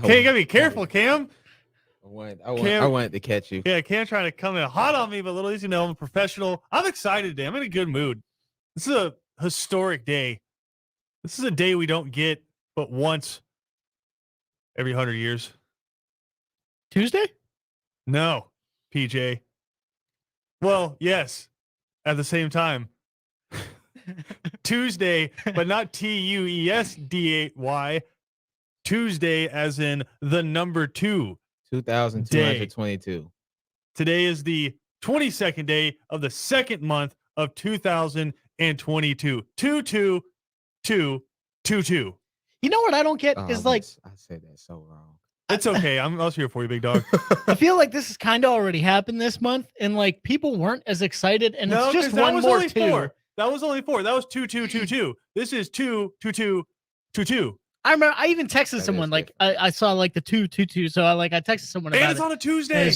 Cam, you gotta be careful, Cam. I wanted to catch you. Yeah, Cam trying to come in hot on me, but little easy, I'm a professional. I'm excited today. I'm in a good mood. This is a historic day. This is a day we don't get but once every 100 years. Tuesday? No, PJ. Well, yes, at the same time. Tuesday, but not Tuesday. Tuesday, as in the number 2. 2,222. Today is the 22nd day of the second month of 2022. 22222. You know what I don't get is like I said that so wrong. It's okay. I was here for you, big dog. I feel like this has kind of already happened this month, and like people weren't as excited, and it's just one more 2. That was only 4. That was 2222. This is 22222. I remember I even texted someone like I saw like the 222, so I texted someone about it. And it's on a Tuesday. And it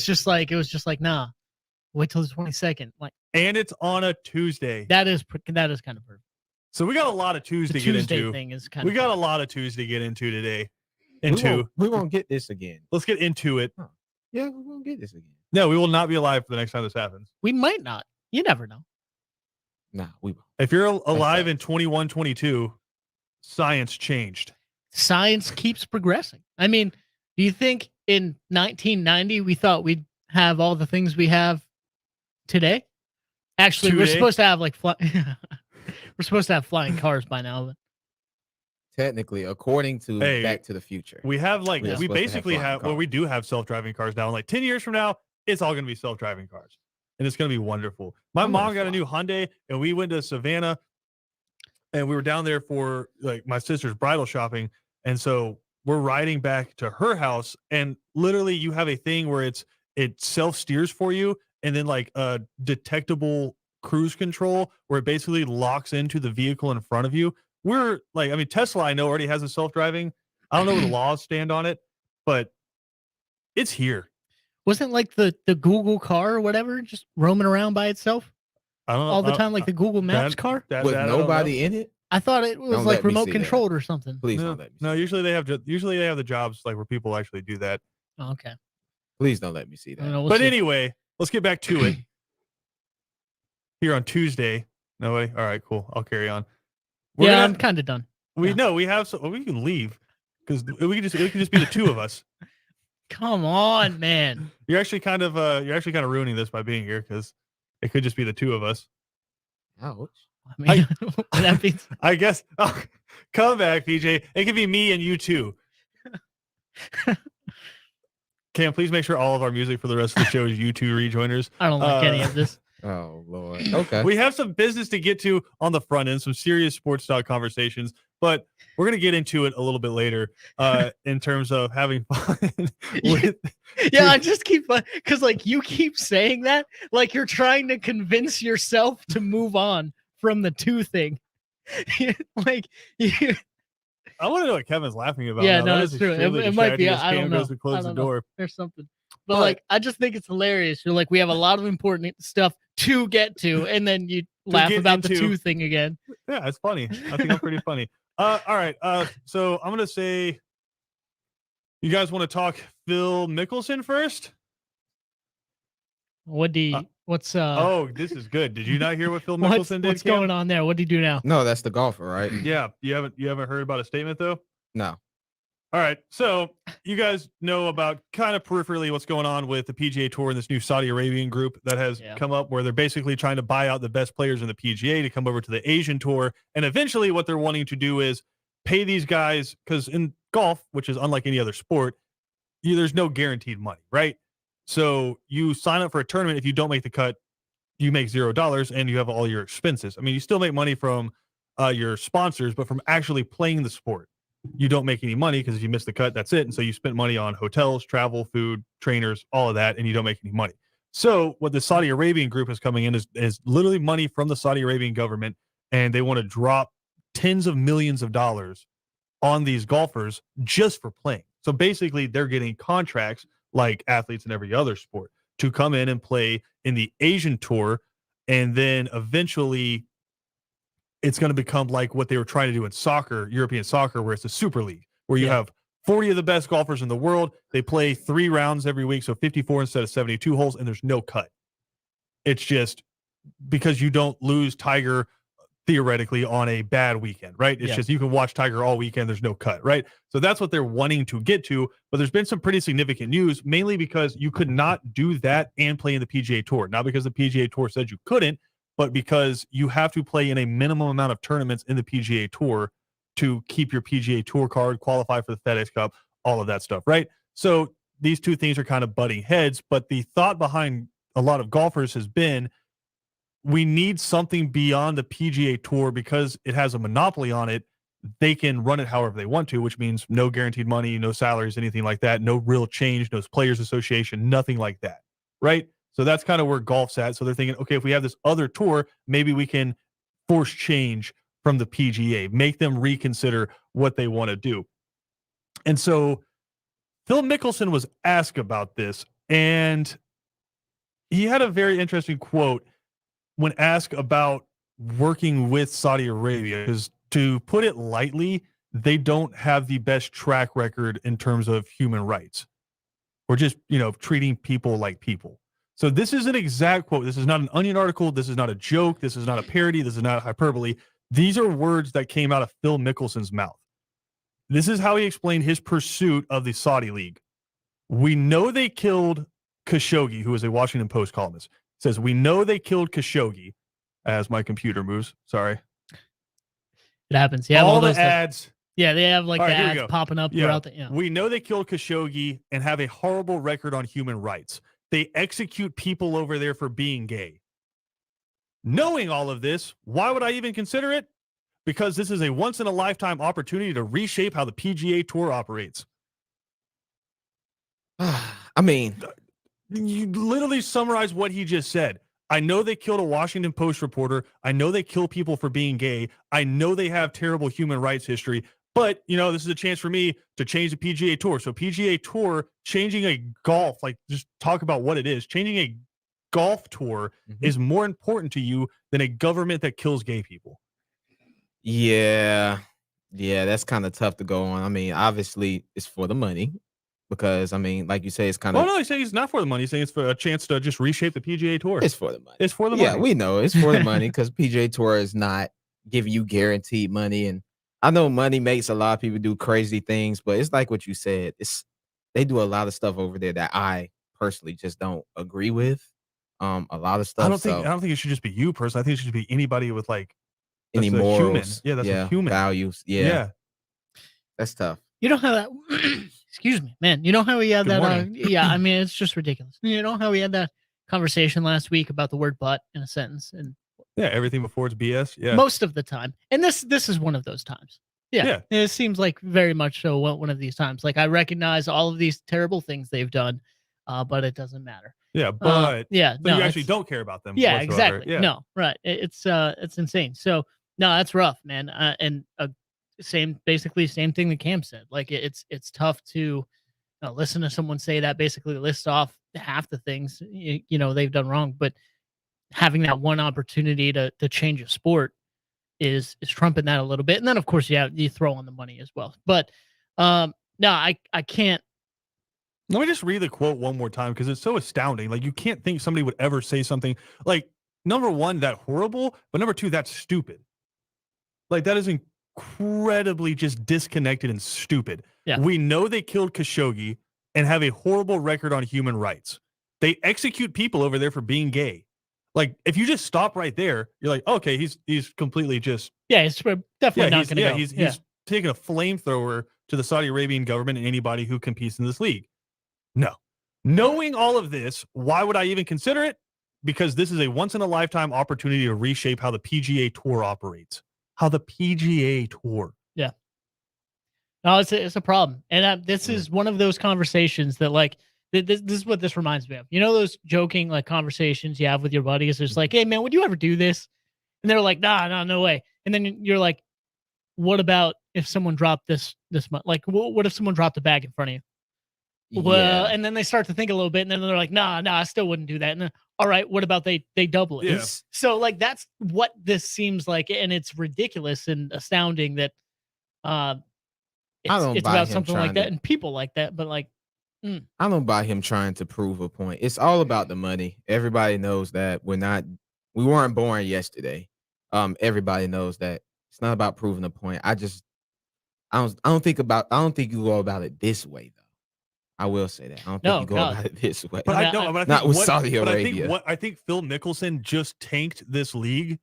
was just like nah, wait till the 22nd. Like, and it's on a Tuesday. That is kind of perfect. So we got a lot of Tuesday to get into. Thing is we got a lot of Tuesday to get into today. We won't get this again. Let's get into it. Huh. Yeah, we won't get this again. No, we will not be alive for the next time this happens. We might not. You never know. Nah, we won't. If you're alive in 2122, science changed. Science keeps progressing. I mean, do you think in 1990 we thought we'd have all the things we have today? Actually, we're supposed to have like we're supposed to have flying cars by now. But technically, according to Back to the Future, we have we basically have we do have self-driving cars now. And like 10 years from now, it's all going to be self-driving cars, and it's going to be wonderful. My mom got a new Hyundai, and we went to Savannah, and we were down there for like my sister's bridal shopping, and so we're riding back to her house, and literally you have a thing where it self-steers for you, and then like a detectable cruise control where it basically locks into the vehicle in front of you. We're like, I mean, Tesla, I know already has a self-driving. I don't know where the laws stand on it, but it's here. Wasn't like the Google car or whatever just roaming around by itself? I don't know. All the time, like the Google Maps car? With nobody in it? I thought it was like remote controlled or something. Please don't let me see that. Usually they have the jobs like where people actually do that. Oh, okay. Please don't let me see that. But anyway, let's get back to it. Here on Tuesday. No way. All right, cool. I'll carry on. I'm kind of done. We can leave because it can just be the two of us. Come on, man. You're actually kind of ruining this by being here because it could just be the two of us. Ouch. I mean, that means I guess. Oh, come back, PJ. It could be me and you too. Cam, please make sure all of our music for the rest of the show is you two rejoiners. I don't like any of this. Oh, Lord. Okay. We have some business to get to on the front end, some serious sports talk conversations, but we're going to get into it a little bit later in terms of having fun. I just keep because like you keep saying that like you're trying to convince yourself to move on from the 2 thing. Like I want to know what Kevin's laughing about. Yeah, now. no, it's true. It might be. I don't know. Goes to close the door. There's something. But like, I just think it's hilarious. You're like, we have a lot of important stuff to get to, and then you laugh about the 2 thing again. Yeah, it's funny. I think I'm pretty funny. All right. So I'm gonna say, you guys want to talk Phil Mickelson first? What's Oh, this is good. Did you not hear what Phil Mickelson did? What's going on there? What did he do now? No, that's the golfer, right? Yeah. You haven't heard about a statement though? No. All right, so you guys know about kind of peripherally what's going on with the PGA Tour and this new Saudi Arabian group that has come up where they're basically trying to buy out the best players in the PGA to come over to the Asian Tour. And eventually what they're wanting to do is pay these guys, because in golf, which is unlike any other sport, there's no guaranteed money, right? So you sign up for a tournament. If you don't make the cut, you make $0 and you have all your expenses. I mean, you still make money from your sponsors, but from actually playing the sport, you don't make any money because if you miss the cut, that's it. And so you spent money on hotels, travel, food, trainers, all of that, and you don't make any money. So what the Saudi Arabian group is coming in is literally money from the Saudi Arabian government, and they want to drop tens of millions of dollars on these golfers just for playing. So basically they're getting contracts like athletes in every other sport to come in and play in the Asian Tour, and then eventually it's going to become like what they were trying to do in soccer, European soccer, where it's a super league, where you have 40 of the best golfers in the world. They play 3 rounds every week, so 54 instead of 72 holes, and there's no cut. It's just because you don't lose Tiger theoretically on a bad weekend, right? It's just you can watch Tiger all weekend. There's no cut, right? So that's what they're wanting to get to. But there's been some pretty significant news, mainly because you could not do that and play in the PGA Tour. Not because the PGA Tour said you couldn't, but because you have to play in a minimum amount of tournaments in the PGA Tour to keep your PGA Tour card, qualify for the FedEx Cup, all of that stuff, right? So these two things are kind of butting heads, but the thought behind a lot of golfers has been, we need something beyond the PGA Tour because it has a monopoly on it. They can run it however they want to, which means no guaranteed money, no salaries, anything like that, no real change, no players association, nothing like that, right? So that's kind of where golf's at. So they're thinking, okay, if we have this other tour, maybe we can force change from the PGA, make them reconsider what they want to do. And so Phil Mickelson was asked about this, and he had a very interesting quote when asked about working with Saudi Arabia, because to put it lightly, they don't have the best track record in terms of human rights or just, treating people like people. So this is an exact quote. This is not an Onion article. This is not a joke. This is not a parody. This is not hyperbole. These are words that came out of Phil Mickelson's mouth. This is how he explained his pursuit of the Saudi League. We know they killed Khashoggi, who is a Washington Post columnist. Says, we know they killed Khashoggi, as my computer moves. Sorry. It happens. Yeah, all the ads. Yeah, they have the ads popping up throughout the. Yeah. We know they killed Khashoggi and have a horrible record on human rights. They execute people over there for being gay. Knowing all of this, why would I even consider it? Because this is a once-in-a-lifetime opportunity to reshape how the PGA Tour operates. I mean, you literally summarize what he just said. I know they killed a Washington Post reporter. I know they kill people for being gay. I know they have terrible human rights history. But, this is a chance for me to change the PGA Tour. So PGA Tour, changing a golf, just talk about what it is. Changing a golf tour is more important to you than a government that kills gay people. Yeah, that's kind of tough to go on. I mean, obviously, it's for the money. Because, like you say, it's kind of... Oh, no, he's saying it's not for the money. He's saying it's for a chance to just reshape the PGA Tour. It's for the money. It's for the money. Yeah, we know it's for the money because PGA Tour is not giving you guaranteed money. And I know money makes a lot of people do crazy things, but it's like what you said. They do a lot of stuff over there that I personally just don't agree with. A lot of stuff. I don't think it should just be you personally. I think it should be anybody with any morals. Human. Yeah, that's a human. Values. Yeah. That's tough. You know how that... Excuse me, man. You know how we had that? It's just ridiculous. You know how we had that conversation last week about the word "but" in a sentence, and everything before it's BS. Yeah, most of the time, and this is one of those times. Yeah, it seems like very much so one of these times. I recognize all of these terrible things they've done, but it doesn't matter. Yeah, but you actually don't care about them. Yeah, whatsoever. Exactly. Yeah. No, right. It's insane. So no, that's rough, man. Basically same thing that Cam said. It's tough to listen to someone say that, basically list off half the things they've done wrong, but having that one opportunity to change a sport is trumping that a little bit. And then of course you throw on the money as well. But no, I can't. Let me just read the quote one more time because it's so astounding. You can't think somebody would ever say something number one, that horrible, but number two, that's stupid. That is incredibly just disconnected and stupid. Yeah. We know they killed Khashoggi and have a horrible record on human rights. They execute people over there for being gay. If you just stop right there, you're like, okay, he's completely just... Yeah, it's definitely not going to go. He's taking a flamethrower to the Saudi Arabian government and anybody who competes in this league. No. Knowing all of this, why would I even consider it? Because this is a once-in-a-lifetime opportunity to reshape how the PGA Tour operates. How the PGA Tour. Yeah. No, it's a problem. And this is one of those conversations that this is what this reminds me of. Those joking conversations you have with your buddies. It's hey man, would you ever do this? And they're like, nah, no way. And then you're like, what about if someone dropped this much? What if someone dropped a bag in front of you? Well, and then they start to think a little bit, and then they're like, nah, I still wouldn't do that. And then, all right, what about they double it? Yeah. So that's what this seems like, and it's ridiculous and astounding that It's about something like that and people like that, but like, I don't buy him trying to prove a point. It's all about the money. Everybody knows that we weren't born yesterday. Everybody knows that it's not about proving a point. I don't think you go about it this way though. I will say that. I don't think you go about it this way. But I think with Saudi Arabia. I think Phil Mickelson just tanked this league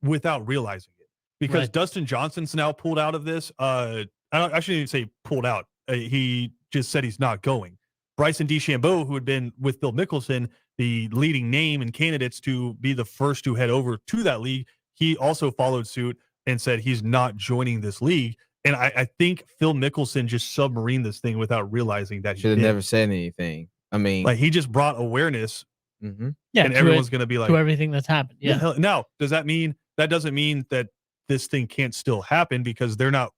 without realizing it because Dustin Johnson's now pulled out of this. I shouldn't even say pulled out. He just said he's not going. Bryson DeChambeau, who had been with Phil Mickelson, the leading name and candidates to be the first to head over to that league, he also followed suit and said he's not joining this league. And I think Phil Mickelson just submarined this thing without realizing that he should have never said anything. I mean, like he just brought awareness. Mm-hmm. Yeah, and everyone's going to be like to everything that's happened. Yeah. Now, does that mean that doesn't mean that this thing can't still happen because they're not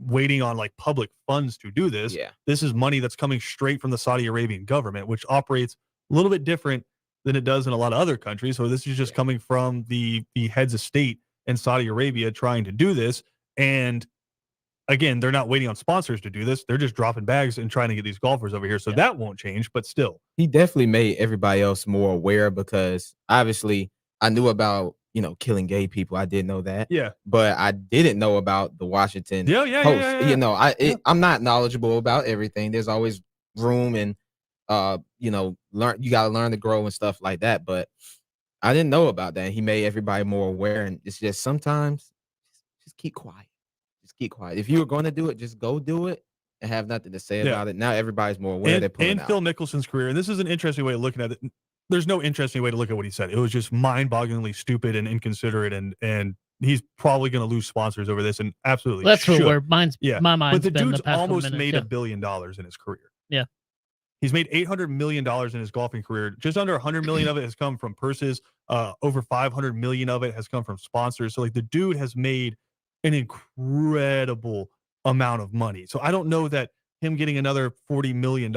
waiting on like public funds to do this? Yeah. This is money that's coming straight from the Saudi Arabian government, which operates a little bit different than it does in a lot of other countries. So this is just coming from the heads of state in Saudi Arabia trying to do this. And again, they're not waiting on sponsors to do this. They're just dropping bags and trying to get these golfers over here. So that won't change, but still. He definitely made everybody else more aware because obviously I knew about, killing gay people. I didn't know that. Yeah. But I didn't know about the Washington Post. Yeah. I'm not knowledgeable about everything. There's always room and, learn. You got to learn to grow and stuff like that. But I didn't know about that. He made everybody more aware. And it's just sometimes just keep quiet. Keep quiet. If you were going to do it, just go do it and have nothing to say about it. Now everybody's more aware. And Phil Mickelson's career, and this is an interesting way of looking at it. There's no interesting way to look at what he said. It was just mind-bogglingly stupid and inconsiderate, and he's probably going to lose sponsors over this, and absolutely that's where my mind's But the been dude's the almost made $1 billion in his career. Yeah. He's made $800 million in his golfing career. Just under $100 million of it has come from purses. Over $500 million of it has come from sponsors. So like the dude has made an incredible amount of money. So I don't know that him getting another $40 million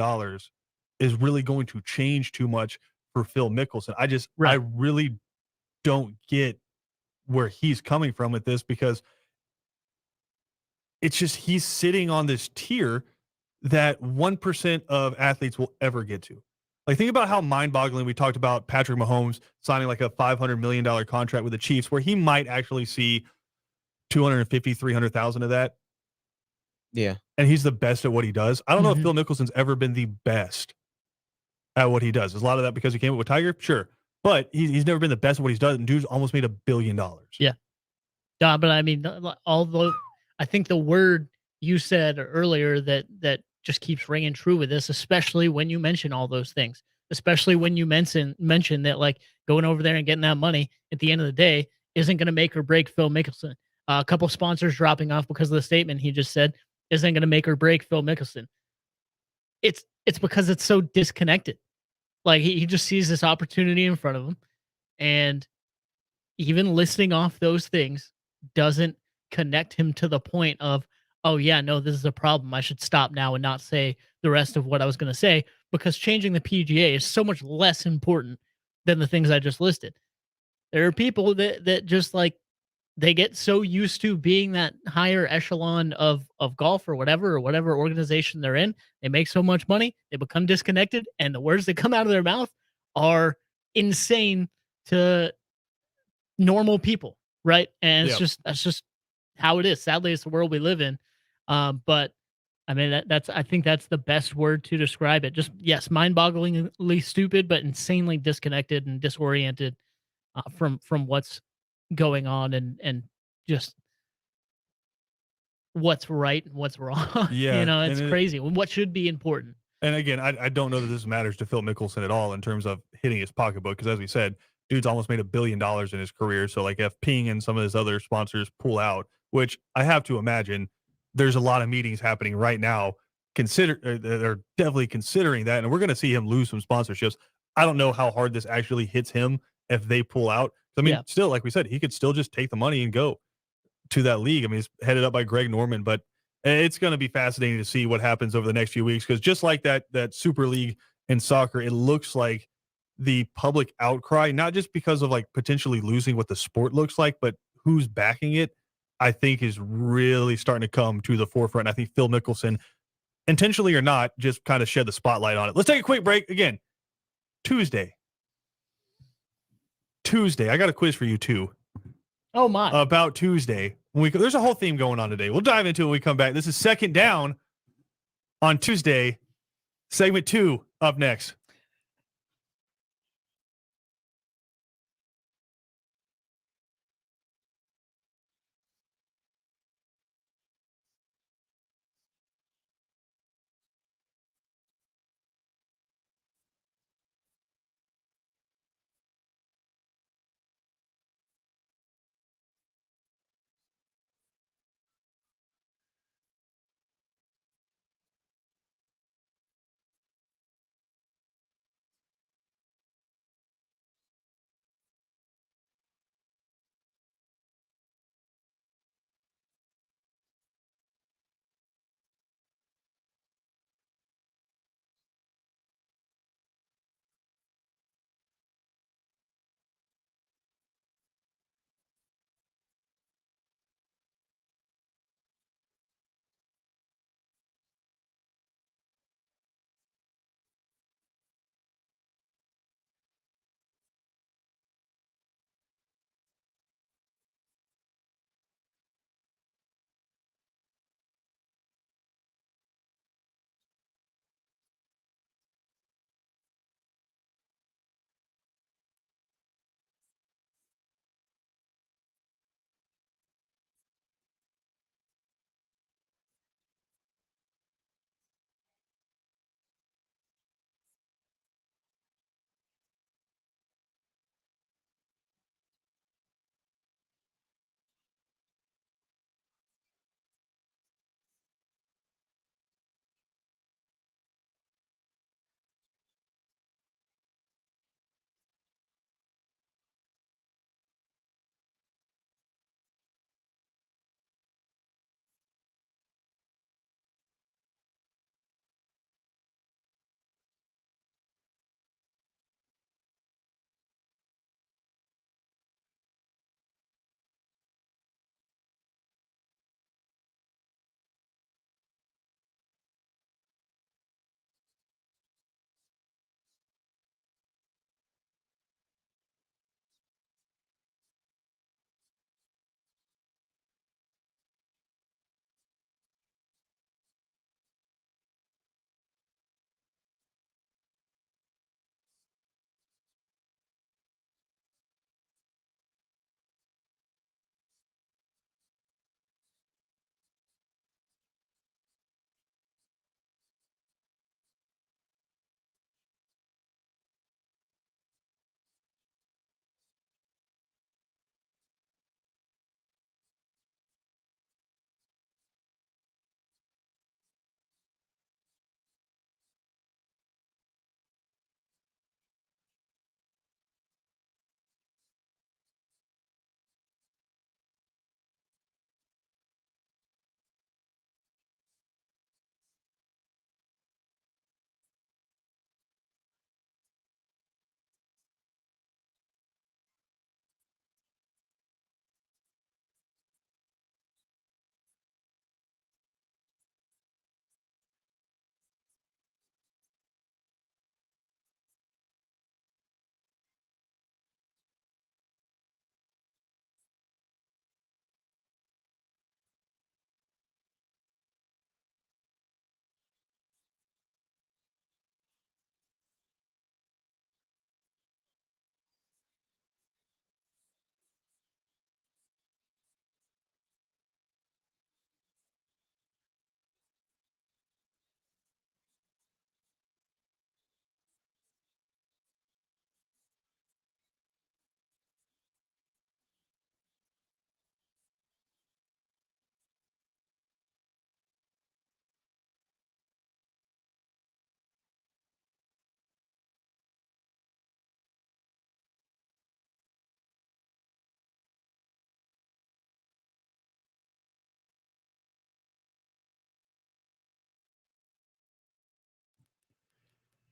is really going to change too much for Phil Mickelson. I really don't get where he's coming from with this because it's just he's sitting on this tier that 1% of athletes will ever get to. Like, think about how mind-boggling we talked about Patrick Mahomes signing like a $500 million contract with the Chiefs, where he might actually see 250, 300,000 of that. Yeah. And he's the best at what he does. I don't know if Phil Mickelson's ever been the best at what he does. Is a lot of that because he came up with Tiger? Sure. But he's never been the best at what he's done. And dude's almost made $1 billion. Yeah. But I mean, although I think the word you said earlier that just keeps ringing true with this, especially when you mention all those things, especially when you mention that like going over there and getting that money at the end of the day isn't going to make or break Phil Mickelson. A couple sponsors dropping off because of the statement he just said isn't going to make or break Phil Mickelson. It's because it's so disconnected. Like he just sees this opportunity in front of him, and even listing off those things doesn't connect him to the point of, oh yeah, no, this is a problem. I should stop now and not say the rest of what I was going to say, because changing the PGA is so much less important than the things I just listed. There are people that just like, they get so used to being that higher echelon of golf or whatever organization they're in. They make so much money, they become disconnected, and the words that come out of their mouth are insane to normal people, right? And that's just how it is. Sadly, it's the world we live in. But I mean, I think that's the best word to describe it. Just, yes, mind-bogglingly stupid, but insanely disconnected and disoriented from what's going on and just what's right and what's wrong. Yeah. It's crazy. What should be important. And again, I don't know that this matters to Phil Mickelson at all in terms of hitting his pocketbook, because as we said, dude's almost made $1 billion in his career. So like if Ping and some of his other sponsors pull out, which I have to imagine there's a lot of meetings happening right now, they're definitely considering that, and we're going to see him lose some sponsorships. I don't know how hard this actually hits him if they pull out. I mean, still, like we said, he could still just take the money and go to that league. I mean, it's headed up by Greg Norman, but it's going to be fascinating to see what happens over the next few weeks, because just like that Super League in soccer, it looks like the public outcry, not just because of like potentially losing what the sport looks like, but who's backing it. I think is really starting to come to the forefront. I think Phil Mickelson, intentionally or not, just kind of shed the spotlight on it. Let's take a quick break. Again, Tuesday. I got a quiz for you too. Oh my! About Tuesday. There's a whole theme going on today. We'll dive into it when we come back. This is Second Down on Tuesday. Segment 2 up next.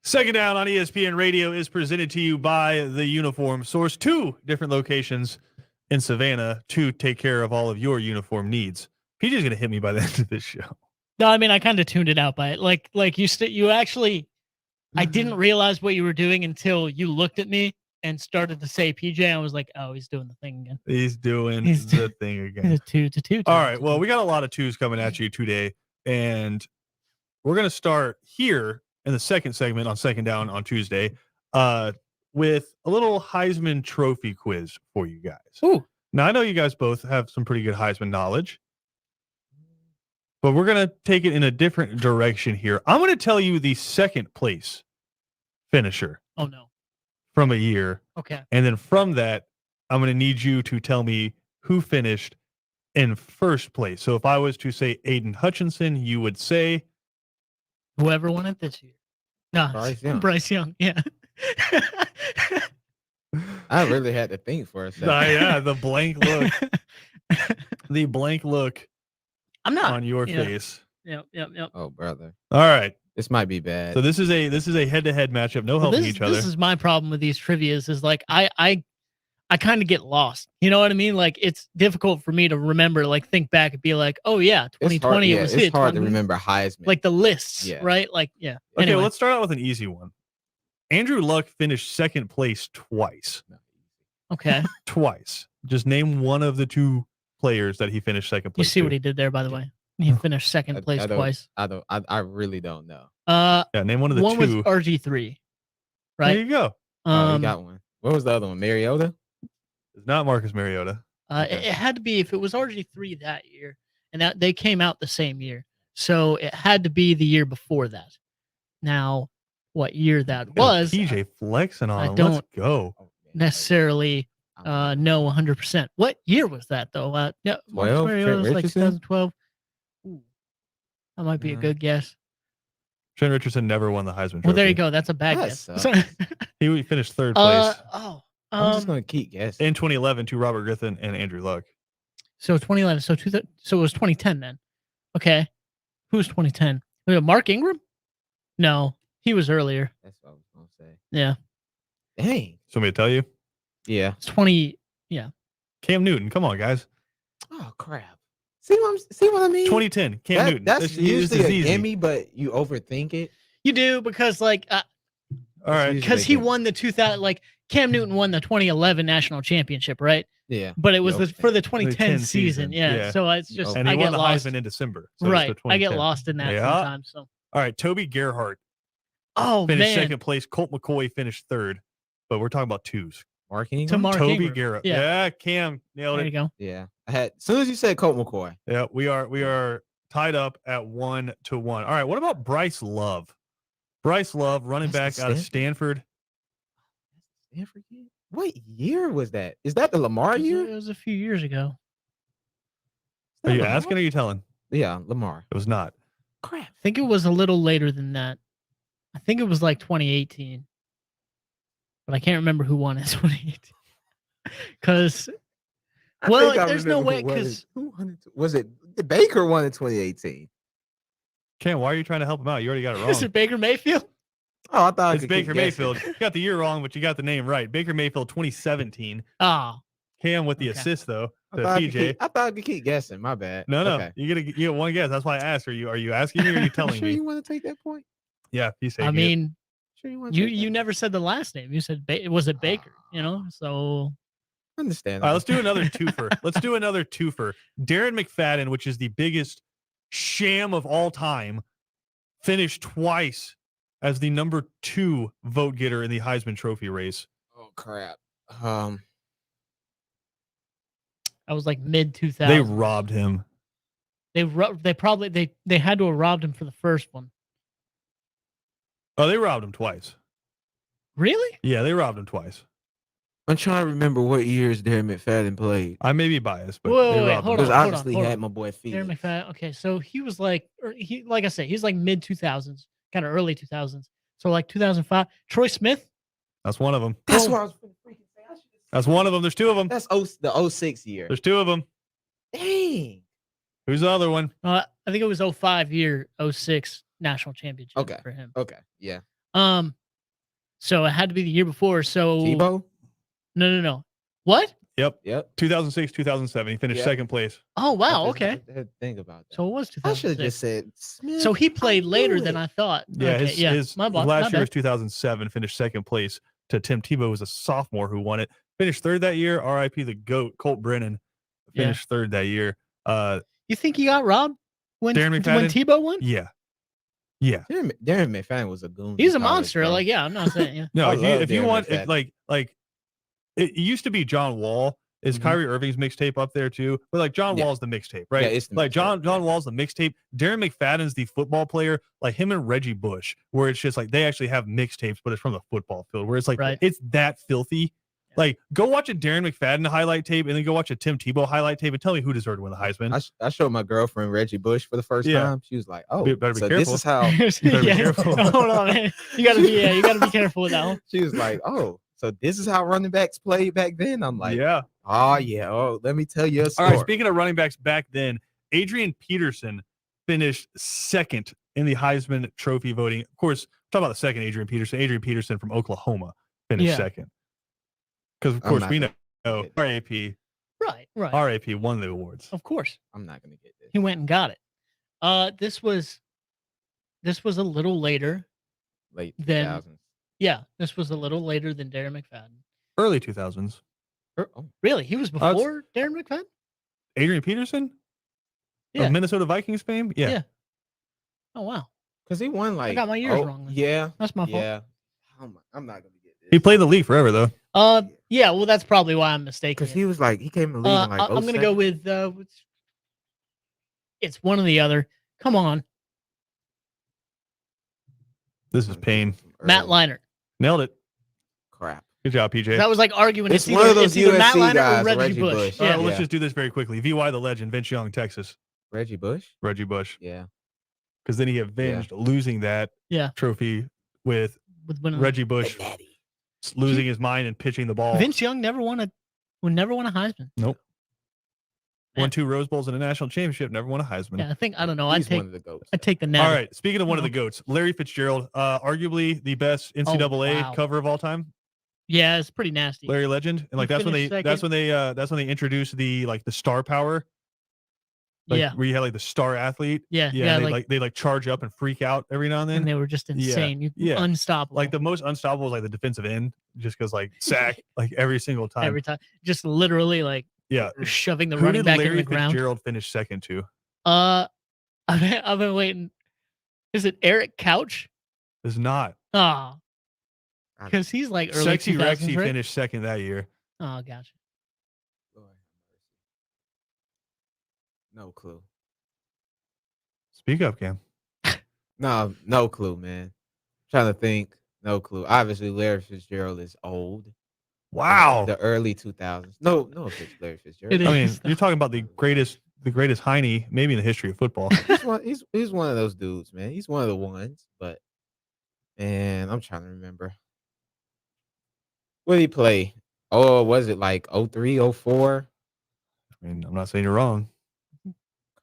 Second Down on ESPN Radio is presented to you by the Uniform Source. 2 different locations in Savannah to take care of all of your uniform needs. PJ's going to hit me by the end of this show. No, I mean, I kind of tuned it out by it. Like you actually, I didn't realize what you were doing until you looked at me and started to say PJ. I was like, oh, he's doing the thing again. He's doing the thing again. Two. All right. Well, we got a lot of twos coming at you today, and we're going to start here in the second segment on Second Down on Tuesday with a little Heisman Trophy quiz for you guys. Ooh. Now, I know you guys both have some pretty good Heisman knowledge, but we're going to take it in a different direction here. I'm going to tell you the second place finisher. Oh, no. From a year. Okay. And then from that, I'm going to need you to tell me who finished in first place. So if I was to say Aiden Hutchinson, you would say whoever won it this year. No, Bryce Young. Yeah. I really had to think for a second. Yeah, the blank look. The blank look. I'm not on your face. Yep. Oh, brother. All right. This might be bad. So this is a head-to-head matchup. No helping each other. This is my problem with these trivias is like I kind of get lost. You know what I mean? Like it's difficult for me to remember, like think back and be like, oh yeah, 2020 it was it's hard to remember Heisman. Like the lists, right? Like, yeah. Okay, anyway. Let's start out with an easy one. Andrew Luck finished second place twice. Okay. Twice. Just name one of the two players that he finished second place. You see what he did there, by the way. He finished second place twice. I really don't know. Yeah, name one of the two. One was RG3. Right? There you go. You got one. What was the other one? Mariota? It's not Marcus Mariota. It had to be, if it was RG3 that year, and that they came out the same year. So it had to be the year before that. Now, what year that was? PJ flexing on. I don't Let's go. necessarily know 100%. What year was that though? Yeah, 12. Was like 2012. Ooh, that might be a good guess. Trent Richardson never won the Heisman Trophy. Well, there you go. That's a bad guess. He finished third place. I'm just gonna keep guessing. In 2011 to Robert Griffin and Andrew Luck. So 2011. So it was 2010 then. Okay, who was 2010? Mark Ingram? No, he was earlier. That's what I was gonna say. Yeah. Dang. Somebody tell you? Yeah. It's 20. Yeah. Cam Newton. Come on, guys. Oh crap. See what I mean? 2010. Cam Newton. That's usually a gimme, but you overthink it. You do because like. All right. Because he won the 2000. Like Cam Newton won the 2011 national championship, right? Yeah. But it was for the 2010 season. Yeah. So it's just and he won the lost. Heisman in December. So right. I get lost in that sometimes. So. All right. Toby Gerhart. Oh, finished second place. Colt McCoy finished third. But we're talking about twos. Mark Ingram? Toby Garrett. Yeah, Cam nailed it. There you go. Yeah. As soon as you said Colt McCoy. Yeah, we are tied up at 1-1. All right. What about Bryce Love? Bryce Love, running back out of Stanford. Stanford? What year was that? Is that the Lamar year? It was a few years ago. Are you asking or are you telling? Yeah, Lamar. It was not. Crap. I think it was a little later than that. I think it was like 2018. But I can't remember who won in 2018. Because, well, there's no way. Because was it Baker won in 2018? Cam, why are you trying to help him out? You already got it wrong. Is it Baker Mayfield? Oh, I thought it's Baker Mayfield. You got the year wrong, but you got the name right. Baker Mayfield, 2017. Oh, Cam with the assist though. To I PJ. I thought I could keep guessing. My bad. No. Okay. You get one guess. That's why I asked. Are you asking me or are you telling me? You want to take that point? Yeah, you say. I mean, you never said the last name. You said was it Baker? You know, so. Understand. All right, let's do another twofer. Darren McFadden, which is the biggest sham of all time, finished twice as the number 2 vote getter in the Heisman Trophy race. Oh crap! I was like mid 2000s. They robbed him. They probably had to have robbed him for the first one. Oh, they robbed him twice. Really? Yeah, they robbed him twice. I'm trying to remember what years Darren McFadden played. I may be biased, but wait, they robbed him. Because obviously he had my boy Felix. Darren McFadden. Okay, so he was like I said, he's like mid 2000s, kind of early 2000s. So like 2005. Troy Smith. That's one of them. That's what I was freaking saying. That's one of them. There's 2 of them. That's the 06 year. There's 2 of them. Dang. Who's the other one? I think it was 05 year, 06 national championship for him. Okay. Yeah. So it had to be the year before. So Tebow? No. What? Yep. 2006, 2007. He finished second place. Oh wow. Okay. I had to think about that. So it was 2006. I should have just said Smith. So he played later than I thought. Yeah. Okay, His my last year bad. was 2007. Finished second place to Tim Tebow, who was a sophomore who won it. Finished third that year. R.I.P. the GOAT, Colt Brennan. Finished third that year. You think he got robbed when Darren Tebow won? Yeah. Yeah. Darren McFadden was a goon. He's a monster. Bro. I'm not saying. Yeah. No, if you want, it used to be John Wall. Is Kyrie Irving's mixtape up there too? But John Wall's the mixtape, right? Yeah, it's the John Wall's the mixtape. Darren McFadden's the football player, like him and Reggie Bush, where it's just they actually have mixtapes, but it's from the football field, where it's it's that filthy. Yeah. Go watch a Darren McFadden highlight tape and then go watch a Tim Tebow highlight tape and tell me who deserved to win the Heisman. I showed my girlfriend Reggie Bush for the first time. She was like, "Oh, better be careful. This is how." You better be careful. Hold on, man. You gotta be careful with that one. She was like, "Oh, so this is how running backs played back then." I'm like, "Yeah, let me tell you a story." All right, speaking of running backs back then, Adrian Peterson finished second in the Heisman Trophy voting. Of course, talk about the second Adrian Peterson from Oklahoma finished second. Because of course we know RAP. Right. RAP won the awards. Of course. I'm not gonna get this. He went and got it. This was a little later. Late 2000s. Yeah, this was a little later than Darren McFadden. Early 2000s. Really? He was before Darren McFadden? Adrian Peterson? Yeah. Of Minnesota Vikings fame? Yeah. Oh wow. Because he won I got my years wrong. Then. Yeah. That's my fault. Yeah. I'm not gonna get this. He played the league forever though. Yeah, well that's probably why I'm mistaken. Because he was he came in the league in I'm gonna go with it's one or the other. Come on. This is pain. Matt Leinart. Nailed it. Crap. Good job, PJ. That was arguing it's one of those USC Matt Leinart guys, or Reggie Bush. All right, let's just do this very quickly. VY the legend, Vince Young, Texas. Reggie Bush? Reggie Bush. Yeah. Because then he avenged losing that trophy with Reggie Bush losing his mind and pitching the ball. Vince Young never won a Heisman. Nope. Won 2 Rose Bowls and a national championship. Never won a Heisman. Yeah, I don't know. He's one of the GOATs. I'd take the net. All right. Speaking of one of the GOATs, Larry Fitzgerald, arguably the best NCAA cover of all time. Yeah, it's pretty nasty. Larry Legend, and that's when they introduced the the star power. Where you had the star athlete. Yeah. They charge up and freak out every now and then. And they were just insane. Unstoppable. The most unstoppable was the defensive end, just because sack every single time. Every time, just literally shoving the running back in the ground. Fitzgerald finished second to? I've been waiting. Is it Eric Couch? It's not. Because he's early Sexy 2000s, Rexy right? finished second that year. Oh, gotcha. No clue. Speak up, Cam. No clue, man. Trying to think. No clue. Obviously, Larry Fitzgerald is old. Wow. The early 2000s. No, it's Larry Fitzgerald. I mean, you're talking about the greatest Heine maybe in the history of football. he's one of those dudes, man. He's one of the ones, but man, I'm trying to remember. What did he play? Oh, was it 03, 04? I mean, I'm not saying you're wrong.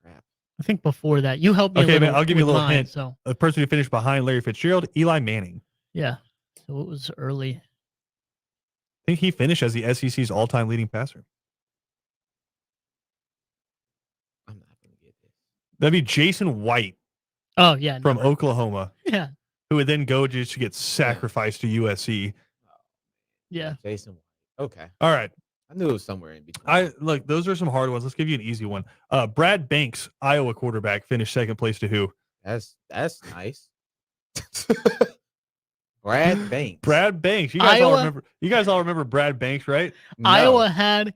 Crap. I think before that. You helped me. Okay, man, I'll give you a little hint. So the person who finished behind Larry Fitzgerald, Eli Manning. Yeah. So it was early. I think he finished as the SEC's all-time leading passer. I'm not going to get this. That'd be Jason White. Oh, yeah. From Oklahoma. Yeah. Who would then go just to get sacrificed to USC. Yeah. Jason White. Okay. All right. I knew it was somewhere in between. Look, those are some hard ones. Let's give you an easy one. Brad Banks, Iowa quarterback, finished second place to who? That's nice. Brad Banks. Brad Banks. You guys all remember Brad Banks, right? No. Iowa had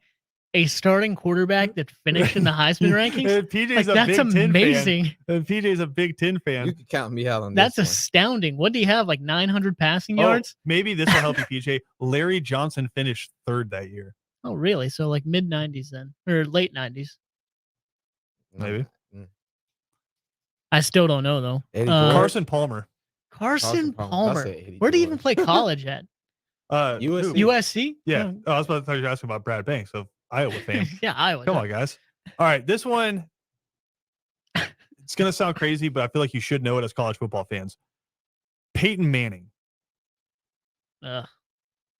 a starting quarterback that finished in the Heisman rankings. PJ's a that's Big amazing. Ten fan. PJ's a Big Ten fan. You can count me out on that's this. That's astounding. What do you have? 900 passing yards? Maybe this will help you, PJ. Larry Johnson finished third that year. Oh, really? So mid 90s then, or late 90s. Maybe. I still don't know though. Carson Palmer. Carson Palmer. Where did he even play college at? USC. USC? Yeah. I was about to you asking about Brad Banks of Iowa fame. Yeah, Iowa. Come on, guys. All right, this one. It's gonna sound crazy, but I feel like you should know it as college football fans. Peyton Manning.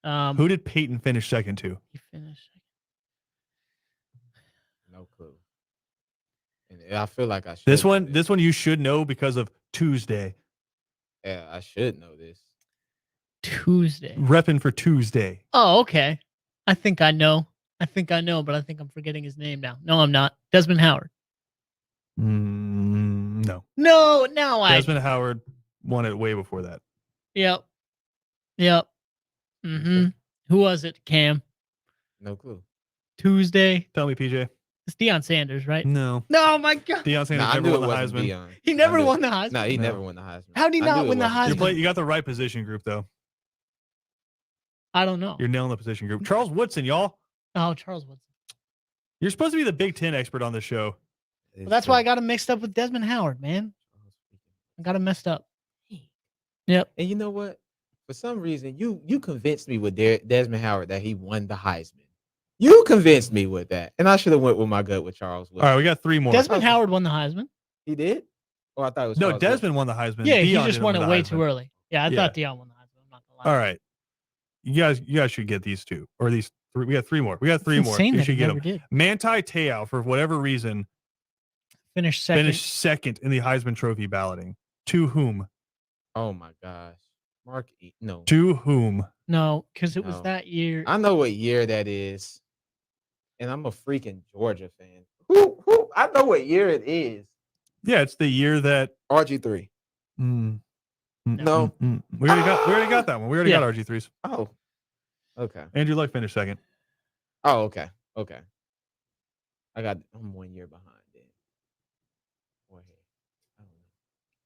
Who did Peyton finish second to? He finished second. No clue. And I feel like I should. This one you should know because of Tuesday. Yeah, I should know this. Tuesday. Repping for Tuesday. Oh, okay. I think I know, but I think I'm forgetting his name now. No, I'm not. Desmond Howard. No. No, Desmond Howard won it way before that. Yep. Mm-hmm. Who was it, Cam? No clue. Tuesday. Tell me, PJ. It's Deion Sanders, right? No. No, my God. Deion Sanders never won the Heisman. Deion. He never won the Heisman. No, he never won the Heisman. How did he not win the Heisman? You got the right position group, though. I don't know. You're nailing the position group. Charles Woodson, y'all. Oh, Charles Woodson. You're supposed to be the Big Ten expert on this show. Well, that's why I got him mixed up with Desmond Howard, man. I got him messed up. Yep. And you know what? For some reason, you convinced me with Desmond Howard that he won the Heisman. You convinced me with that, and I should have went with my gut with Charles Woodson. All right, we got 3 more. Desmond Howard won the Heisman. He did? Oh, I thought it was No, Charles Desmond won the Heisman. Yeah, Deion he just won it way Heisman. too early. Yeah, I thought Deion won the Heisman. I'm not gonna lie. All right. You guys should get these 2 or these 3. We got 3 more. We got 3 more. You should get them. Did. Manti Te'o, for whatever reason, finished second in the Heisman Trophy balloting. To whom? Oh my gosh. No. To whom? No, because it was that year. I know what year that is. And I'm a freaking Georgia fan. Who? I know what year it is. Yeah, it's the year that RG3. No. We already got that one. We already got RG3s. Oh. Okay. Andrew Luck finished second. Oh, okay. I'm 1 year behind then.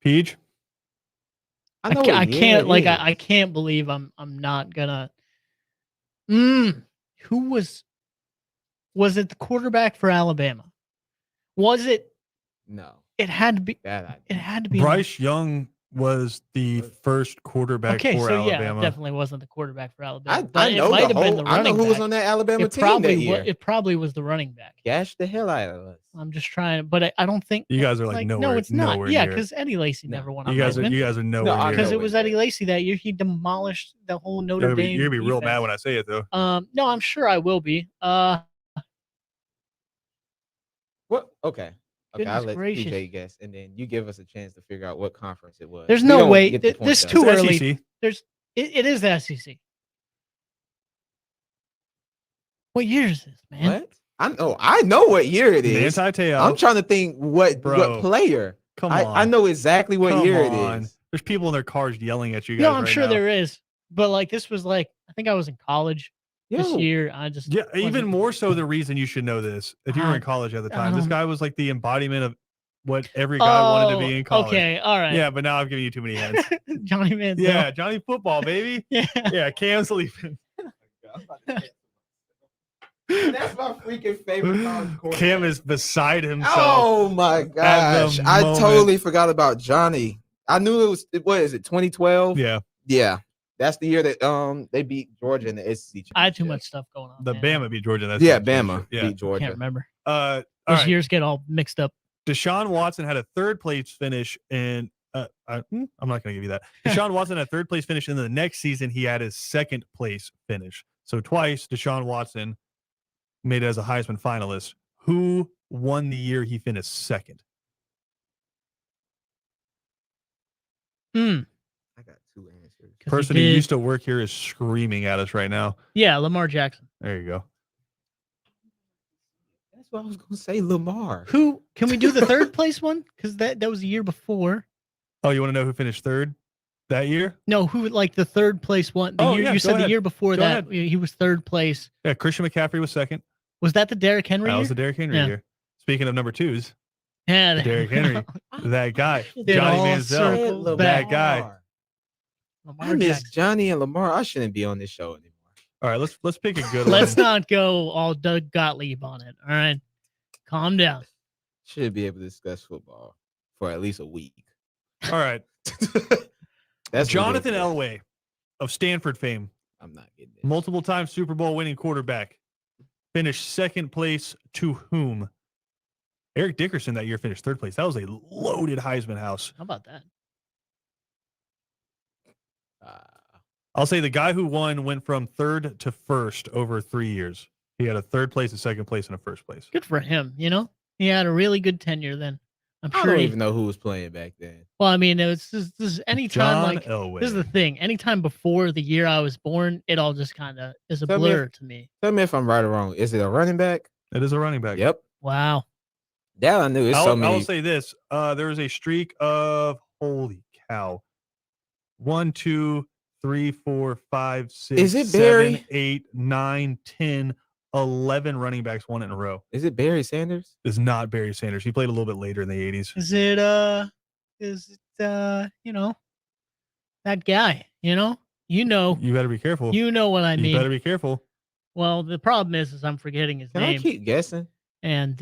Peach? I can't believe I'm not gonna. Who was it the quarterback for Alabama? Was it? No. It had to be. It had to be. Bryce Young was the first quarterback for Alabama. Yeah, definitely wasn't the quarterback for Alabama. I know it might have been the running I know who back. was on that Alabama team that year. It probably was the running back. Gash the hell out of us. I'm just trying, but I don't think you guys are like nowhere. No, it's not. Nowhere Yeah, near. because Eddie Lacy never won. You guys are nowhere near. Because it was Eddie Lacy that year. He demolished the whole Notre Dame. You're gonna be real mad when I say it, though. No, I'm sure I will be. What? Okay. Okay, I'll let gracious. PJ guess, and then you give us a chance to figure out what conference it was. There's no way. This too It's early. SEC. It is the SEC. What year is this, man? What? I know what year it is. Manti Te'o. I'm trying to think what player. Come on. I know exactly what year it is. There's people in their cars yelling at you guys. No, I'm right sure now. there is. But like this was like I think I was in college this year. Even more so the reason you should know this. If you were in college at the time, this guy was like the embodiment of what every guy wanted to be in college. Okay, all right. Yeah, but now I'm giving you too many hints. Johnny Manziel. Yeah, Johnny Football, baby. Yeah, Cam's leaving. That's my freaking favorite college quarterback. Cam is beside himself. Oh my gosh. I totally forgot about Johnny. I knew it was, what is it, 2012? Yeah. Yeah. That's the year that they beat Georgia in the SEC. I had too much stuff going on. Bama beat Georgia. Bama beat Georgia. I can't remember. Those years get all mixed up. Deshaun Watson had a 3rd place finish in I'm not going to give you that. Deshaun Watson had a 3rd place finish, and the next season he had his 2nd place finish. So twice Deshaun Watson made it as a Heisman finalist. Who won the year he finished 2nd? I got 2 answers. Person who used to work here is screaming at us right now. Yeah, Lamar Jackson. There you go. That's what I was going to say, Lamar. Who can we do the 3rd place one? Because that was the year before. Oh, you want to know who finished 3rd that year? No, who like the 3rd place one? You said the year before that he was 3rd place. Yeah, Christian McCaffrey was 2nd. Was that the Derrick Henry? That was the Derrick Henry year. Speaking of number 2s, yeah, Derrick Henry, that guy, Johnny Manziel, that guy. I miss Johnny and Lamar. I shouldn't be on this show anymore. All right, let's pick a good one. Let's not go all Doug Gottlieb on it. All right, calm down. Should be able to discuss football for at least a week. All right, that's Jonathan ridiculous. Elway of Stanford fame. I'm not getting it. Multiple time Super Bowl winning quarterback. Finished 2nd place to whom? Eric Dickerson that year finished 3rd place. That was a loaded Heisman house. How about that? I'll say the guy who won went from 3rd to 1st over 3 years. He had a third place, a second place, and a first place. Good for him. He had a really good tenure then. I'm sure. I don't even know who was playing back then. Well, I mean, it's just anytime Elway. This is the thing. Anytime before the year I was born, it all just kind of is a blur to me. Tell me if I'm right or wrong. Is it a running back? It is a running back. Yep. Wow. That I knew. I will say this. There was a streak of, holy cow, 1, 2, 3, 4, 5, 6, is it 7, Barry? 8, 9, 10, 11 running backs won it in a row. Is it Barry Sanders? It's not Barry Sanders. He played a little bit later in the 80s. Is it that guy, You better be careful. You know what I mean. You better be careful. Well, the problem is I'm forgetting his name. I keep guessing. And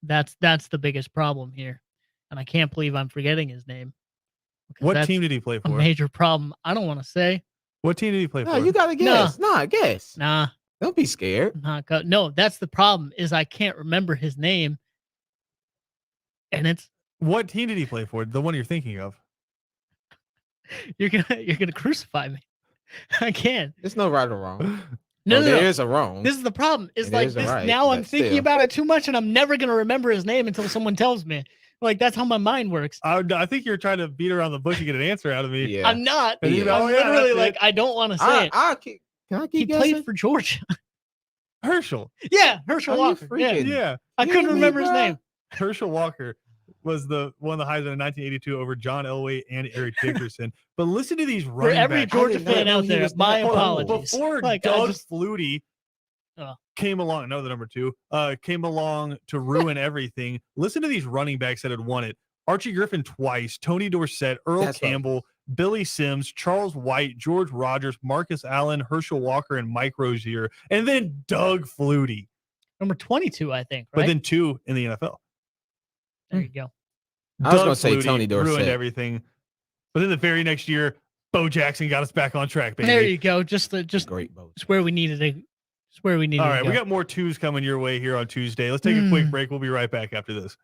that's the biggest problem here. And I can't believe I'm forgetting his name. What team did he play for? A major problem. I don't want to say. What team did he play for? No, you got to guess. Nah, guess. Nah. Don't be scared. No, that's the problem is I can't remember his name. And it's. What team did he play for? The one you're thinking of. You're gonna crucify me. I can't. There's no right or wrong. No, there is a wrong. This is the problem. It's there like is this. Right, now I'm thinking about it too much, and I'm never gonna remember his name until someone tells me. Like that's how my mind works. I think you're trying to beat around the bush and get an answer out of me. Yeah. I'm not. Yeah. I'm literally like I don't want to say it. Can I keep he guessing? played for Georgia. Herschel. Yeah, Herschel Walker. Yeah. I couldn't remember his name. Herschel Walker was the one of the Heisman in 1982 over John Elway and Eric Dickerson. But listen to these running backs. For every Georgia fan out there, my apologies. Before Doug Flutie came along, the number 2, came along to ruin everything. Listen to these running backs that had won it. Archie Griffin twice, Tony Dorsett, Earl Campbell, Billy Sims, Charles White, George Rogers, Marcus Allen, Herschel Walker, and Mike Rozier. And then Doug Flutie. Number 22, I think, right? But then 2 in the NFL. There you go. I was going to say Tony Dorsett. Ruined everything. But then the very next year, Bo Jackson got us back on track, baby. There you go. Just great Bo. It's where we needed to. It's where we needed. All right, to go. we got more 2s coming your way here on Tuesday. Let's take a quick break. We'll be right back after this.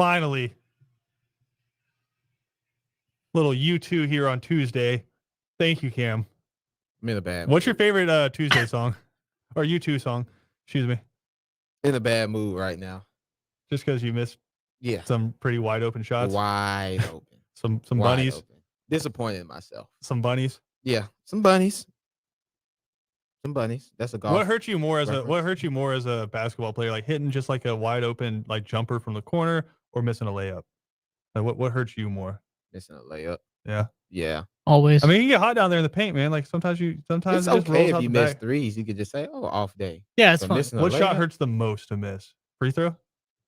finally. Little U2 here on Tuesday. Thank you, Cam. I'm in a bad What's your favorite Tuesday song? Or U2 song? Excuse me. in a bad mood right now. Just because you missed some pretty wide open shots? Wide open. Some Wide bunnies? Open. Disappointed in myself. Some bunnies? Yeah, some bunnies. Some bunnies. That's a golf. What hurt you more as a basketball player? Like hitting just like a wide open like jumper from the corner or missing a layup? Like what hurts you more? Missing a layup. Yeah. Yeah. Always. I mean, you get hot down there in the paint, man. Like sometimes It's it just okay rolls out if you the miss back. threes. You could just say, "Oh, off day." Yeah, it's But fine. What shot hurts the most to miss? Free throw?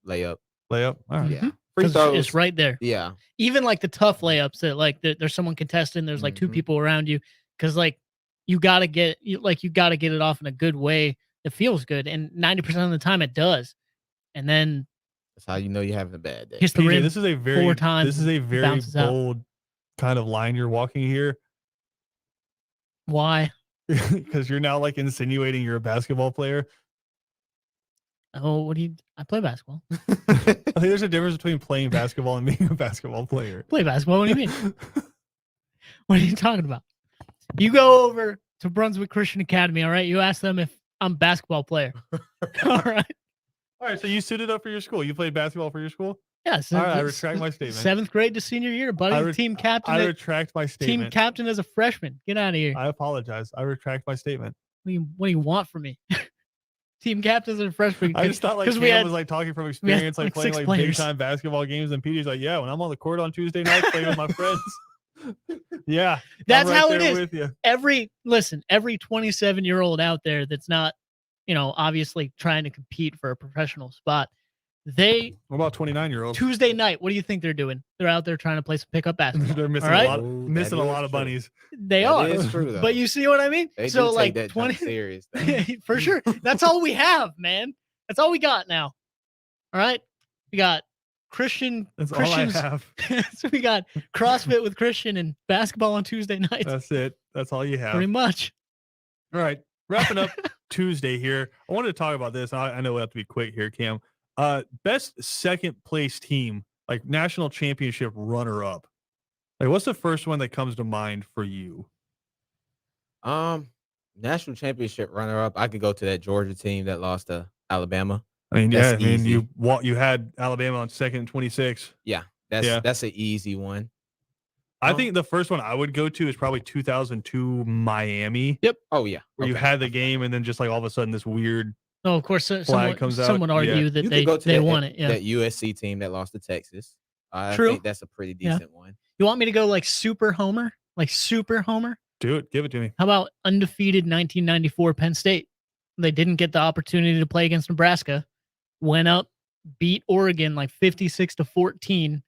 Layup. Layup? All right. Yeah. Free 'Cause throws. it's right there. Yeah. Even like the tough layups that like there's someone contesting, there's like two Mhm. people around you, because like you gotta get it off in a good way that feels good, and 90% of the time it does. And then That's how you know you're having a bad day. hits the PJ, rim this is a very 4 times. Bounces out. bold kind of line you're walking here Why? because you're now like insinuating you're a basketball player. Oh, I play basketball. I think there's a difference between playing basketball and being a basketball player. Play basketball. What do you mean? What are you talking about? You go over to Brunswick Christian Academy, all right? You ask them if I'm a basketball player. All right. All right, so you suited up for your school. You played basketball for your school? Yes. All right, I retract my statement. 7th grade to senior year, buddy. Team captain. I retract my Team statement. captain as a freshman. Get out of here. I apologize. I retract my statement. What do you want from me? Team captains and freshman. I just thought like Cam was like talking from experience, like playing like big time basketball games, and PJ's like, yeah, when I'm on the court on Tuesday night playing with my friends. Yeah. That's I'm right how it there is. with you. Every 27-year-old out there that's not, obviously trying to compete for a professional spot, What about 29-year-olds? Tuesday night, what do you think they're doing? They're out there trying to play some pickup basketball. They're missing all right? a lot of bunnies. They are. That is true, though. But you see what I mean? They so do like take that 20 serious. for sure. That's all we have, man. That's all we got now. All right. We got Christians. All I have. So we got CrossFit with Christian and basketball on Tuesday nights. That's it. That's all you have. Pretty much. All right. Wrapping up Tuesday here. I wanted to talk about this. I know we have to be quick here, Cam. Best second place team, like national championship runner up. Like, what's the first one that comes to mind for you? National championship runner up. I could go to that Georgia team that lost to Alabama. I mean, That's easy. you had Alabama on second and 26. Yeah, that's an easy one. I think the first one I would go to is probably 2002 Miami. Yep. Oh yeah. Where you had the game and then just like all of a sudden this weird Oh, of course, flag comes out. some would argue that they won it. Yeah. That USC team that lost to Texas. I True. think that's a pretty decent one. You want me to go like super homer? Like super homer? Do it. Give it to me. How about undefeated 1994 Penn State? They didn't get the opportunity to play against Nebraska. Went up, beat Oregon like 56-14,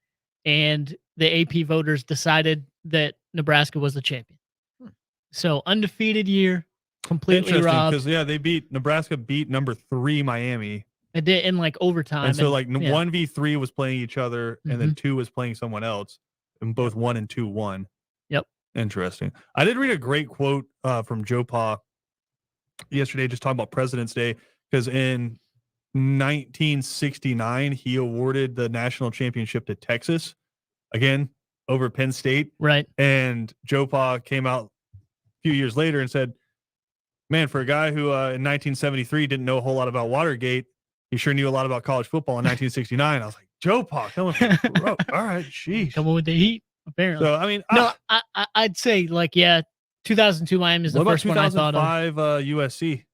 and the AP voters decided that Nebraska was the champion. So undefeated year, completely robbed. Because Nebraska beat number 3 Miami. It did in like overtime. And so like 1v3 was playing each other, and then 2 was playing someone else, and both 1 and 2 won. Yep. Interesting. I did read a great quote from Joe Pa yesterday, just talking about President's Day, because in 1969 he awarded the national championship to Texas, again over Penn State. Right. And Joe Pa came out a few years later and said, "Man, for a guy who in 1973 didn't know a whole lot about Watergate, he sure knew a lot about college football in 1969." I was like, Joe Pa coming from all right, sheesh. Coming with the heat, apparently. So I mean, I'd say 2002 Miami is the first one I thought of. 2005 USC.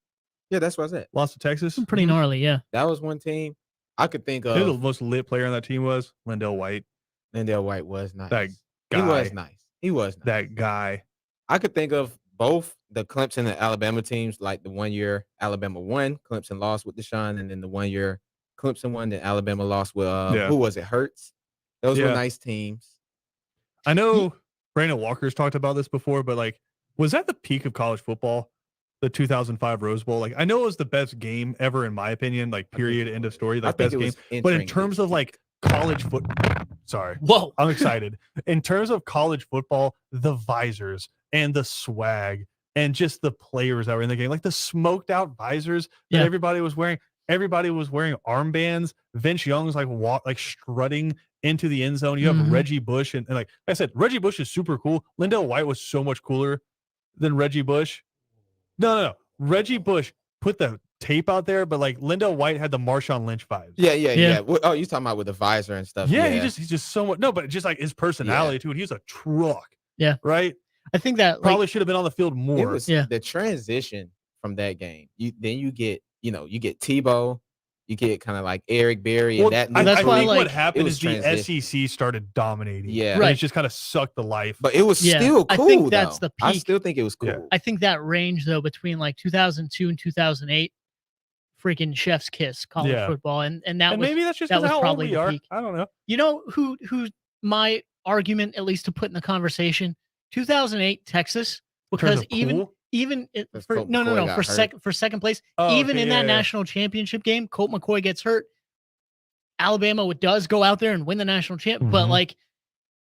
Yeah, that's what I said. Lost to Texas. Pretty gnarly, yeah. That was one team I could think of. Who the most lit player on that team was? Lindell White. Lindell White was nice. That guy. He was nice. That guy. I could think of both the Clemson and Alabama teams, like the 1 year Alabama won, Clemson lost with Deshaun, and then the 1 year Clemson won, then Alabama lost with who was it? Hurts. Those were nice teams. I know Brandon Walker's talked about this before, but like, was that the peak of college football? The 2005 Rose Bowl. Like, I know it was the best game ever, in my opinion, like period, end of story, like best game. But in terms of like college football, whoa, I'm excited. In terms of college football, the visors and the swag and just the players that were in the game, like the smoked out visors that everybody was wearing. everybody was wearing armbands. Vince Young's like strutting into the end zone. You have Reggie Bush and like I said, Reggie Bush is super cool. Lindell White was so much cooler than Reggie Bush. No. Reggie Bush put the tape out there, but like Lindell White had the Marshawn Lynch vibes. Yeah. Oh, you talking about with the visor and stuff? Yeah, he's just so much. No, but just like his personality too. He was a truck. Yeah, right. I think that probably should have been on the field more. It was the transition from that game. You get Tebow. You get kind of like Eric Berry and that. That's why what happened is the SEC started dominating. Yeah, right. It just kind of sucked the life. But it was still cool. I think that's the peak. I still think it was cool. Yeah. I think that range though between like 2002 and 2008, freaking chef's kiss college football, and that was maybe that's just that was how probably old we the are. peak. I don't know. You know who my argument, at least to put in the conversation, 2008 Texas, because for second place, in that national championship game, Colt McCoy gets hurt. Alabama does go out there and win the national champ, but like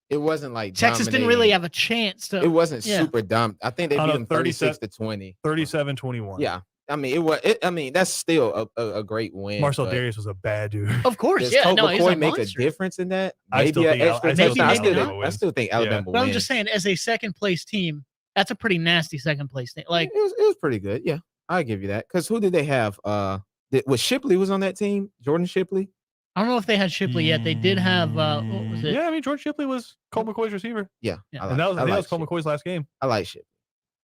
it wasn't like Texas didn't really have a chance to. It wasn't super dumb. I think they beat them 36-20, 37-21. Yeah. I mean, it was. I mean, that's still a great win. Marcel Darius was a bad dude. Of course, Does Colt McCoy make a difference in that? Maybe I still think Alabama wins. But I'm just saying, as a second place team, that's a pretty nasty second place thing. Like it was pretty good. Yeah, I'll give you that. Because who did they have? Was Shipley was on that team? Jordan Shipley. I don't know if they had Shipley yet. They did have. What was it? Yeah, I mean George Shipley was Colt McCoy's receiver. Yeah. And that was Colt McCoy's last game. I like Shipley.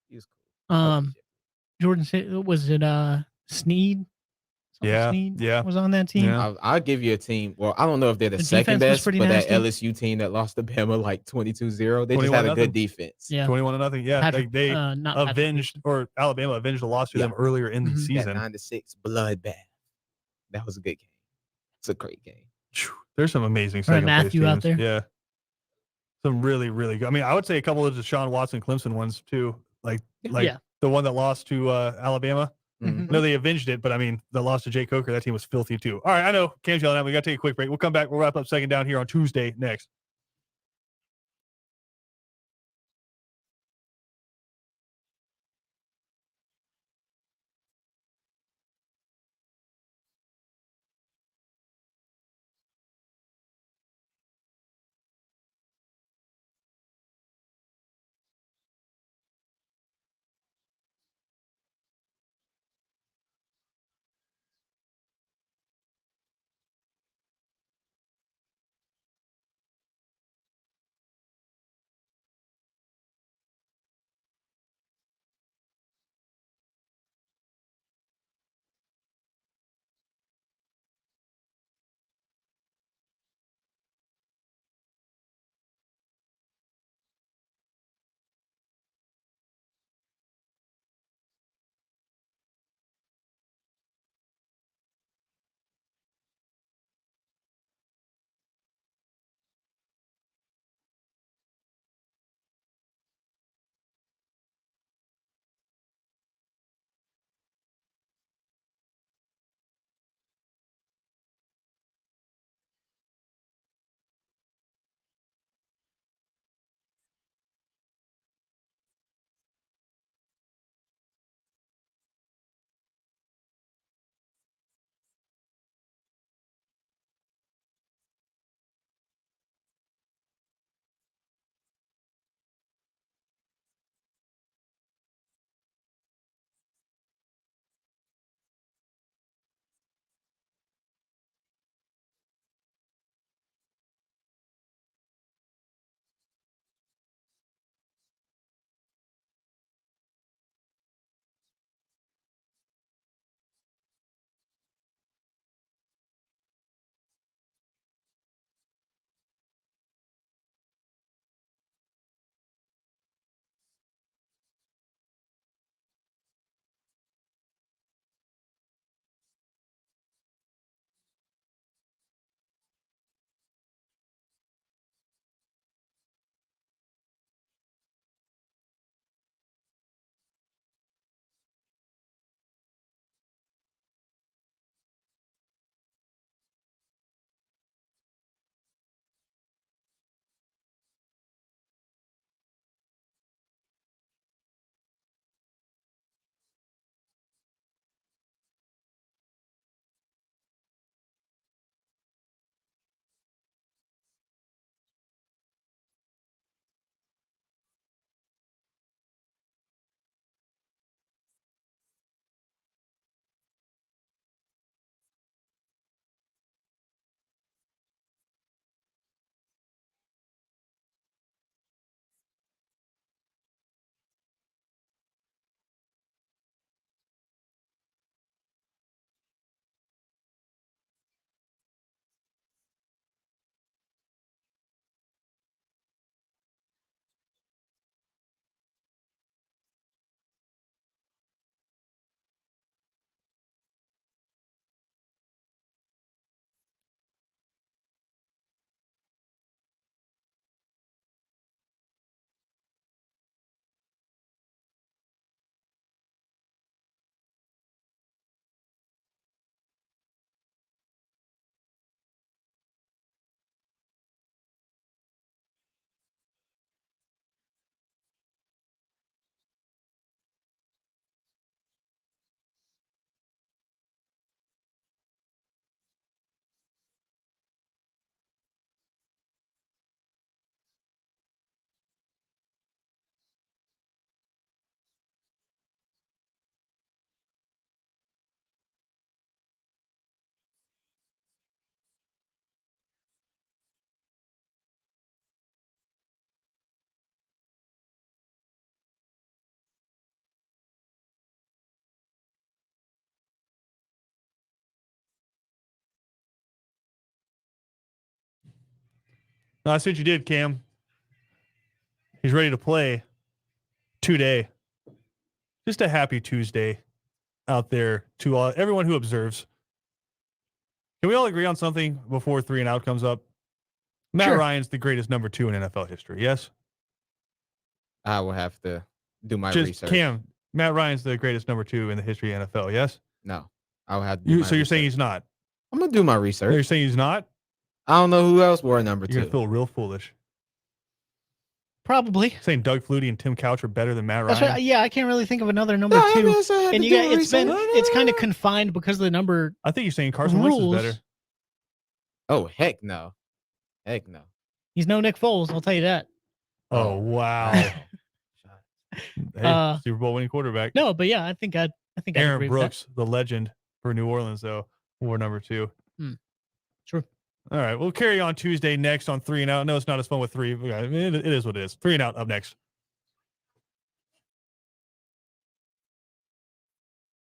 He was cool. Jordan, was it Snead? Snead was on that team. Yeah. I'll give you a team. Well, I don't know if they're the second best, but nasty. That LSU team that lost to Bama like 22-0, they just had a good defense. Yeah, 21-0. Yeah, they avenged or Alabama avenged the loss to them earlier in the season. That 9-6 bloodbath. That was a good game. It's a great game. There's some amazing second place teams out there. Yeah, some really really good. I mean, I would say a couple of the Deshaun Watson Clemson ones too. Like the one that lost to Alabama. No, they avenged it, but I mean, the loss to Jay Coker, that team was filthy too. All right, I know Cam's yelling at me. We got to take a quick break. We'll come back. We'll wrap up second down here on Tuesday next. No, I see what you did, Cam. He's ready to play today. Just a happy Tuesday out there to everyone who observes. Can we all agree on something before 3 and out comes up? Matt Ryan's the greatest number 2 in NFL history. Yes? I will have to do my research. Cam, Matt Ryan's the greatest number 2 in the history of NFL. Yes? No. I will have to do my So you're research. saying he's not? I'm going to do my research. You're saying he's not? I don't know who else wore number 2. You're going to feel real foolish. Probably. Saying Doug Flutie and Tim Couch are better than Matt Ryan? That's right. Yeah, I can't really think of another number 2. And it's kind of confined because of the number. I think you're saying Carson Wentz is better. Oh, heck no. Heck no. He's no Nick Foles, I'll tell you that. Oh, wow. Hey, Super Bowl winning quarterback. No, but yeah, I think Aaron Brooks, the legend for New Orleans, though, wore number 2. True. All right, we'll carry on Tuesday next on 3 and Out. No, it's not as fun with 3. It is what it is. 3 and Out up next.